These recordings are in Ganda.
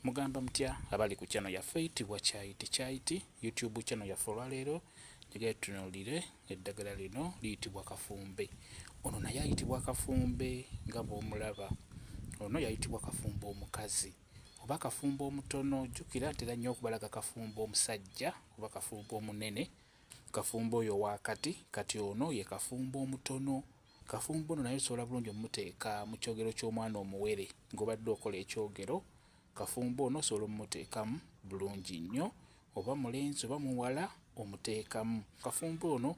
Mugamba mutya abali ku channel yaffe eyitibwa Kyaiti YouTube channel yaffe olwaleero njagala tutunuulire eddagala lino liyitibwa kafumbe. Ono naye ayitibwa kafumbe nga bw'omulaba. Ono yayitibwa kafumbe omukazi oba kafumbe omutono. Jjukira ntera nnyo okubalaga kafumbe omusajja oba kafumbe omunene, kafumbe oyo wakati, kati ono ye kafumbe omutono. Kafumbe ono naye osobola bulungi omuteeka mu kyogero ky'omwana omuwere ng'obadde okola ekyogero. Kafumbe ono osobola omuteekamu bulungi nnyo, oba mulenzi oba muwala omuteekamu. Kafumbe ono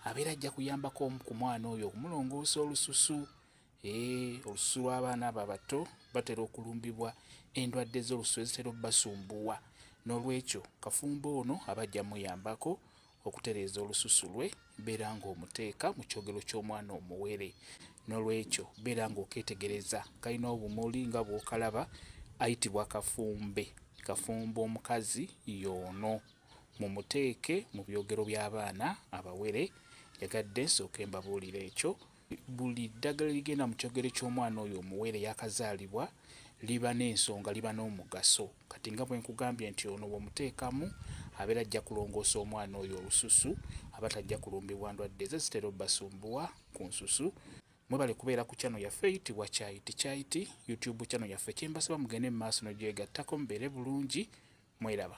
abeera ajja kuyambako ku mwana oyo okumulongoosa olususu. Olususu lw'abaana abo abato batera okulumbibwa endwadde z'olususu ezitera obbasumbuwa. N'olwekyo kafumbe ono aba ajja muyambako okutereeza olususu lwe, beera ng'omuteeka mu kyogero ky'omwana omuwere. N'olwekyo beera ng'okeetegereza kalina obumuli nga bw'okalaba, ayitibwa kafumbe. Kafumbe omukazi y'ono. Mumuteeke mu byogero by'abaana abawere. Yagadde nsooke mbabuulira ekyo. Buli ddagala ligenda mu kyogero ky'omwana oyo omuwere yakazaalibwa liba n'ensonga, liba n'omugaso. Kati nga bwe nkugambye nti ono bw'omuteekamu abeera ajja kulongoosa omwana oyo olususu, aba tajja kulumbibwa ndwadde ze zitera obbasumbuwa ku nsusu. Mwebale kubeera ku channel yaffe eyitibwa Kyaiti YouTube channel yaffe. Kye mbasaba mugende mu maaso n'ogyegattako mubeere bulungi. Mweraba.